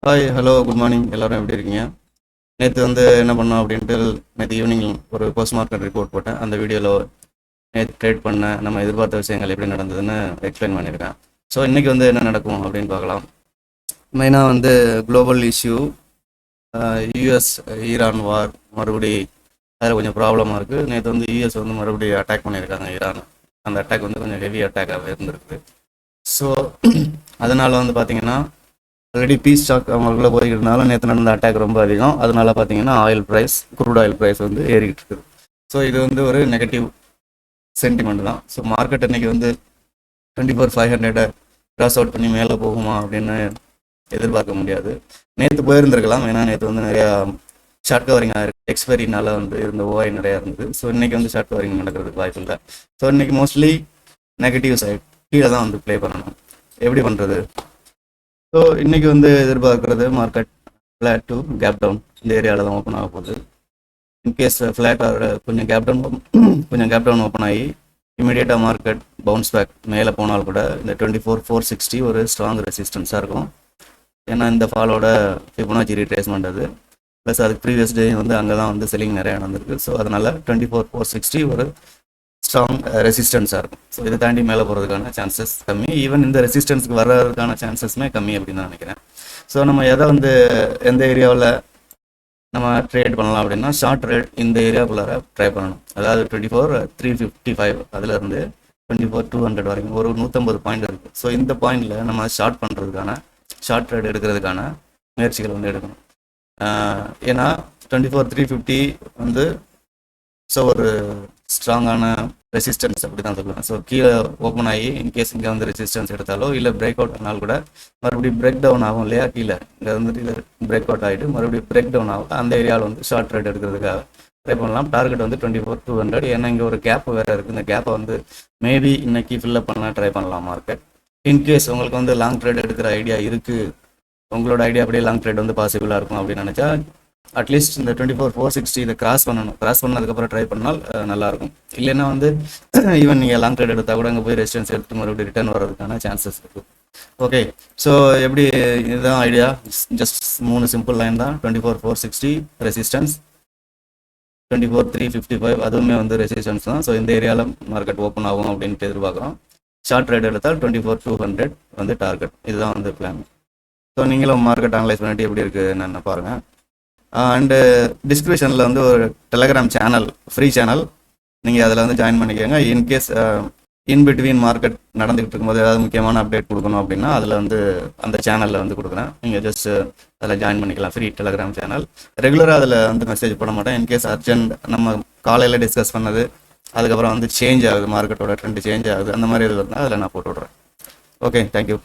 Hi hello good morning எல்லாரும் எப்படி இருக்கீங்க? நேற்று என்ன பண்ணோம் அப்படின்ட்டு நேற்று ஈவினிங் ஒரு போஸ்ட் மார்க்கெட் ரிப்போர்ட் போட்டேன். அந்த வீடியோவில் நேற்று ட்ரேட் பண்ண நம்ம எதிர்பார்த்த விஷயங்கள் எப்படி நடந்ததுன்னு எக்ஸ்பிளைன் பண்ணியிருக்கேன். ஸோ இன்றைக்கி என்ன நடக்கும் அப்படின்னு பார்க்கலாம். மெயினாக குளோபல் இஷ்யூ, யூஎஸ் ஈரான் வார் மறுபடி அதில் கொஞ்சம் ப்ராப்ளமாக இருக்குது. நேற்று யூஎஸ் மறுபடியும் அட்டாக் பண்ணியிருக்காங்க ஈரான். அந்த அட்டாக் கொஞ்சம் ஹெவி அட்டாக்காக இருந்திருக்குது. ஸோ அதனால் பார்த்தீங்கன்னா ஆல்ரெடி பீஸ் ஸ்டாக் அவங்களுக்குள்ள போய்கிட்டனால நேற்று நடந்த அட்டாக் ரொம்ப அதிகம். அதனால பார்த்தீங்கன்னா குரூட் ஆயில் ப்ரைஸ் ஏறிக்கிட்டு இருக்குது. ஸோ இது ஒரு நெகட்டிவ் சென்டிமெண்ட் தான். ஸோ மார்க்கெட் இன்னைக்கு 24,500 கிராஸ் அவுட் பண்ணி மேலே போகுமா அப்படின்னு எதிர்பார்க்க முடியாது. நேற்று போயிருந்திருக்கலாம், ஏன்னா நேற்று நிறையா ஷார்ட் கவரிங் எக்ஸ்பைரினால இருந்த ஓஐ நிறையா இருந்தது. ஸோ இன்னைக்கு ஷார்ட் கவரிங் நடக்கிறதுக்கு வாய்ப்பு இல்லை. ஸோ இன்னைக்கு மோஸ்ட்லி நெகட்டிவ் சைட் கீழே தான் ப்ளே பண்ணணும். எப்படி பண்ணுறது? ஸோ இன்றைக்கி எதிர்பார்க்குறது market flat to gap down இந்த ஏரியாவில் தான் ஓப்பன் ஆக போகுது. இன்கேஸ் ஃப்ளாட் கொஞ்சம் கேப் டவுன் ஓப்பன் ஆகி இமீடியட்டாக மார்க்கெட் பவுன்ஸ் பேக் மேலே போனால் கூட இந்த 24,460 ஒரு ஸ்ட்ராங் ரெசிஸ்டன்ஸாக இருக்கும். ஏன்னா இந்த ஃபாலோட ஃபிபனாச்சி ரீட்ரேஸ்மெண்ட் அது, ப்ளஸ் அதுக்கு ப்ரீவியஸ் டே அங்கே தான் செல்லிங் நிறையா நடந்திருக்கு. ஸோ அதனால் 24,460 ஒரு ஸ்ட்ராங் ரெசிஸ்டன்ஸாக இருக்கும். ஸோ இதை தாண்டி மேலே போகிறதுக்கான சான்சஸ் கம்மி. ஈவன் இந்த ரெசிஸ்டன்ஸுக்கு வர்றதுக்கான சான்சஸுமே கம்மி அப்படின்னு தான் நினைக்கிறேன். ஸோ நம்ம எதை எந்த ஏரியாவில் நம்ம ட்ரேட் பண்ணலாம் அப்படின்னா, ஷார்ட் ட்ரேட் இந்த ஏரியாவுக்குள்ளார ட்ரை பண்ணணும். அதாவது 24,355 அதுலேருந்து 24,200 வரைக்கும் ஒரு 150 பாயிண்ட் இருக்குது. ஸோ இந்த பாயிண்டில் நம்ம ஷார்ட் ட்ரேட் எடுக்கிறதுக்கான முயற்சிகள் எடுக்கணும். ஏன்னா 24,350 ஸோ ஒரு ஸ்ட்ராங்கான ரெசிஸ்டன்ஸ் அப்படி தான் சொல்லுவேன். ஸோ கீழே ஓப்பன் ஆகி இன்கேஸ் இங்கே ரெசிஸ்டன்ஸ் எடுத்தாலோ இல்லை பிரேக் அவுட் ஆனால் கூட மறுபடியும் பிரேக் டவுன் ஆகும் இல்லையா, கீழே இங்கே இது பிரேக் அவுட் ஆகிட்டு மறுபடியும் பிரேக் டவுன் ஆகும். அந்த ஏரியாவில் ஷார்ட் ட்ரேட் எடுக்கிறதுக்காக ட்ரை பண்ணலாம். டார்கெட் 24,200. ஏன்னா இங்கே ஒரு கேப் வேறு இருக்குது. இந்த கேப்பை மேபி இன்னைக்கு ஃபில்லப் பண்ண ட்ரை பண்ணலாம் மார்க்கெட். இன்கேஸ் உங்களுக்கு லாங் ட்ரேட் எடுக்கிற ஐடியா இருக்குது, உங்களோட ஐடியா அப்படியே லாங் ட்ரேட் பாசிபிளாக இருக்கும் அப்படின்னு நினச்சா அட்லீஸ்ட் இந்த 24,460 இதை கிராஸ் பண்ணதுக்கப்புறம் ட்ரை பண்ணால் நல்லாயிருக்கும். இல்லைன்னா ஈவன் நீங்கள் லாங் ட்ரேட் எடுத்தால் கூட அங்கே போய் ரெசிஸ்டன்ஸ் எடுத்து மறுபடியும் ரிட்டர்ன் வர்றதுக்கான சான்சஸ் இருக்குது. ஓகே, ஸோ எப்படி இதுதான் ஐடியா. ஜஸ்ட் 3 சிம்பிள் லைன் தான். 24,460 ரெசிஸ்டன்ஸ், 24,355 அதுவுமே ரெசிஸ்டன்ஸ் தான். ஸோ இந்த ஏரியாவில் மார்க்கெட் ஓப்பன் ஆகும் அப்படின்ட்டு எதிர்பார்க்குறோம். ஷார்ட் ட்ரேட் எடுத்தால் 24,200 டார்கெட். இதுதான் பிளான். ஸோ நீங்களும் மார்க்கெட் அனலைஸ் பண்ணிட்டு எப்படி இருக்குது என்னென்ன பாருங்கள். அண்டு டிஸ்கிரிப்ஷனில் ஒரு டெலகிராம் சேனல், ஃப்ரீ சேனல், நீங்கள் அதில் ஜாயின் பண்ணிக்கோங்க. இன்கேஸ் இன்பிட்வீன் மார்க்கெட் நடந்துகிட்டு இருக்கும்போது ஏதாவது முக்கியமான அப்டேட் கொடுக்கணும் அப்படின்னா அதில் அந்த சேனலில் கொடுக்குறேன். நீங்கள் ஜஸ்ட் அதில் ஜாயின் பண்ணிக்கலாம். Free Telegram channel. ரெகுலராக அதில் மெசேஜ் பண்ண மாட்டேன். இன்கேஸ் அர்ஜென்ட் நம்ம காலையில் டிஸ்கஸ் பண்ணது அதுக்கப்புறம் சேஞ்ச் ஆகுது, மார்க்கெட்டோட ட்ரெண்ட் சேஞ்ச் ஆகுது, அந்த மாதிரி இது இருந்தால் அதில் நான் போட்டு விட்றேன். Okay, thank you.